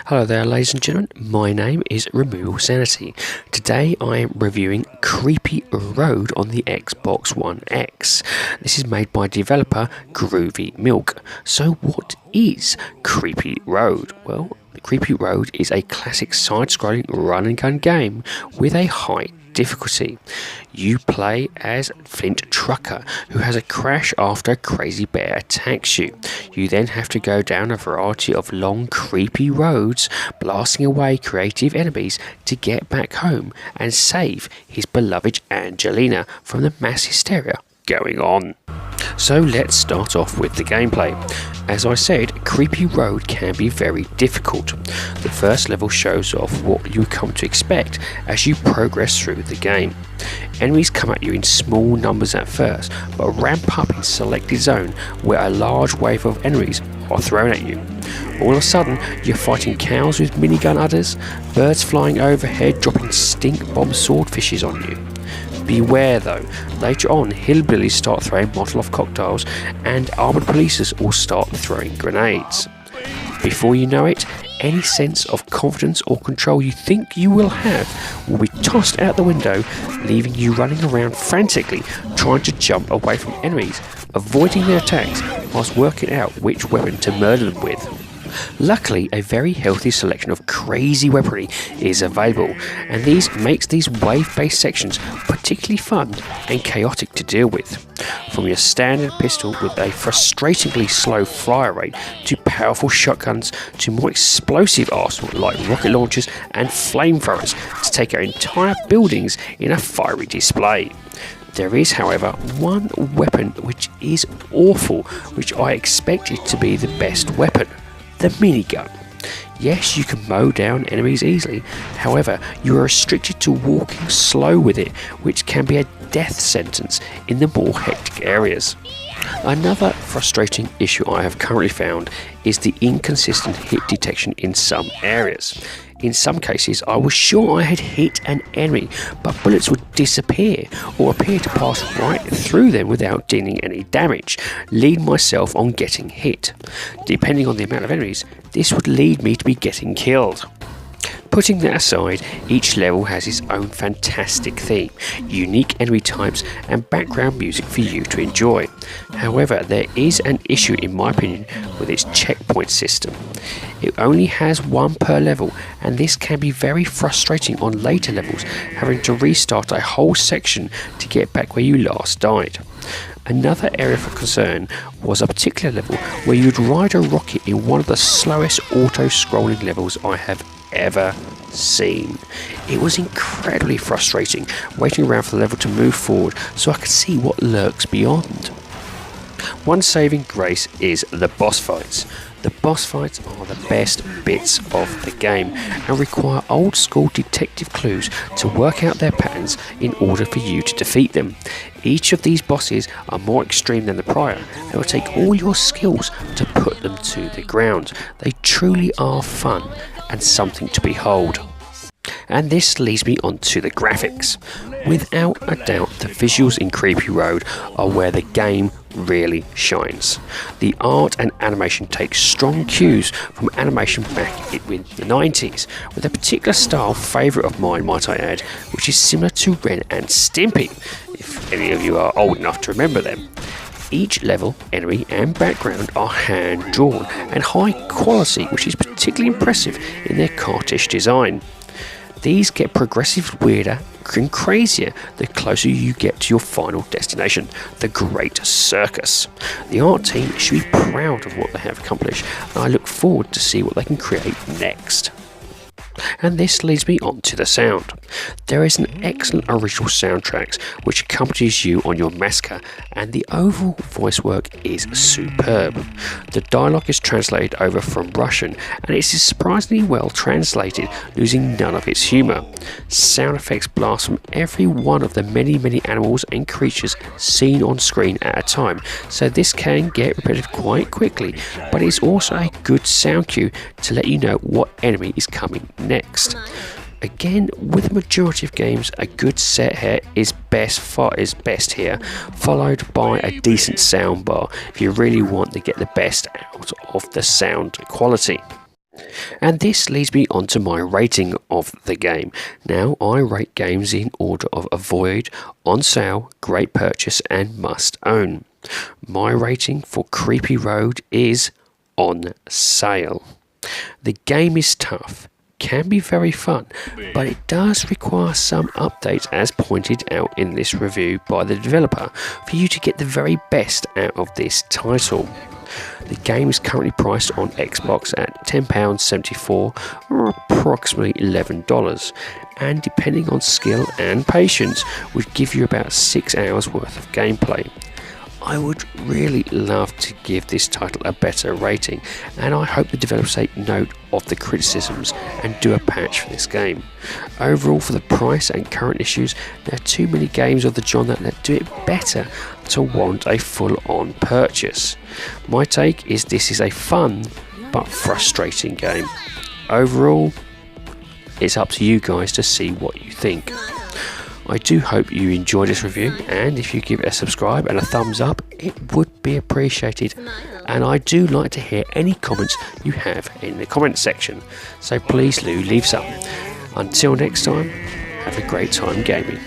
Hello there ladies and gentlemen, my name is Removal Sanity. Today I am reviewing Creepy Road on the Xbox One X. This is made by developer Groovy Milk. So what is Creepy Road? Well, Creepy Road is a classic side-scrolling run-and-gun game with a high difficulty. You play as Flint Trucker, who has a crash after a crazy bear attacks you. You then have to go down a variety of long, creepy roads, blasting away creative enemies to get back home and save his beloved Angelina from the mass hysteria going on. So let's start off with the gameplay. As I said, Creepy Road can be very difficult. The first level shows off what you come to expect as you progress through the game. Enemies come at you in small numbers at first, but ramp up in selected zone where a large wave of enemies are thrown at you. All of a sudden, you're fighting cows with minigun udders, birds flying overhead dropping stink bomb swordfishes on you. Beware though, later on hillbillies start throwing Molotov cocktails and armoured police will start throwing grenades. Before you know it, any sense of confidence or control you think you will have will be tossed out the window, leaving you running around frantically trying to jump away from enemies, avoiding their attacks whilst working out which weapon to murder them with. Luckily, a very healthy selection of crazy weaponry is available, and these makes these wave-based sections particularly fun and chaotic to deal with. From your standard pistol with a frustratingly slow fire rate, to powerful shotguns, to more explosive arsenal like rocket launchers and flamethrowers to take out entire buildings in a fiery display. There is, however, one weapon which is awful, which I expected to be the best weapon. The minigun. Yes, you can mow down enemies easily, however, you are restricted to walking slow with it, which can be a death sentence in the more hectic areas. Another frustrating issue I have currently found is the inconsistent hit detection in some areas. In some cases, I was sure I had hit an enemy, but bullets would disappear or appear to pass right through them without dealing any damage, leading myself on getting hit. Depending on the amount of enemies, this would lead me to be getting killed. Putting that aside, each level has its own fantastic theme, unique enemy types and background music for you to enjoy. However, there is an issue in my opinion with its checkpoint system. It only has one per level, and this can be very frustrating on later levels, having to restart a whole section to get back where you last died. Another area for concern was a particular level where you'd ride a rocket in one of the slowest auto-scrolling levels I have ever seen. It was incredibly frustrating waiting around for the level to move forward so I could see what lurks beyond. One saving grace is the boss fights. The boss fights are the best bits of the game and require old school detective clues to work out their patterns in order for you to defeat them. Each of these bosses are more extreme than the prior and will take all your skills to put them to the ground. They truly are fun and something to behold. And this leads me on to the graphics. Without a doubt, the visuals in Creepy Road are where the game really shines. The art and animation take strong cues from animation back in the 90s, with a particular style favourite of mine, might I add, which is similar to Ren and Stimpy, if any of you are old enough to remember them. Each level, enemy and background are hand-drawn and high quality, which is particularly impressive in their cartoonish design. These get progressively weirder and crazier the closer you get to your final destination, the Great Circus. The art team should be proud of what they have accomplished, and I look forward to see what they can create next. And this leads me on to the sound. There is an excellent original soundtrack which accompanies you on your massacre, and the overall voice work is superb. The dialogue is translated over from Russian, and it is surprisingly well translated, losing none of its humour. Sound effects blast from every one of the many animals and creatures seen on screen at a time, so this can get repetitive quite quickly, but it is also a good sound cue to let you know what enemy is coming next. Again, with the majority of games, a good set here is best here, followed by a decent soundbar if you really want to get the best out of the sound quality. And this leads me on to my rating of the game. Now, I rate games in order of avoid, on sale, great purchase, and must own. My rating for Creepy Road is on sale. The game is tough, can be very fun, but it does require some updates as pointed out in this review by the developer for you to get the very best out of this title. The game is currently priced on Xbox at £10.74 or approximately $11, and depending on skill and patience would give you about 6 hours worth of gameplay. I would really love to give this title a better rating, and I hope the developers take note of the criticisms and do a patch for this game. Overall, for the price and current issues, there are too many games of the genre that do it better to warrant a full-on purchase. My take is this is a fun but frustrating game. Overall, it's up to you guys to see what you think. I do hope you enjoyed this review, and if you give it a subscribe and a thumbs up, it would be appreciated. And I do like to hear any comments you have in the comment section, so please do leave some. Until next time, have a great time gaming.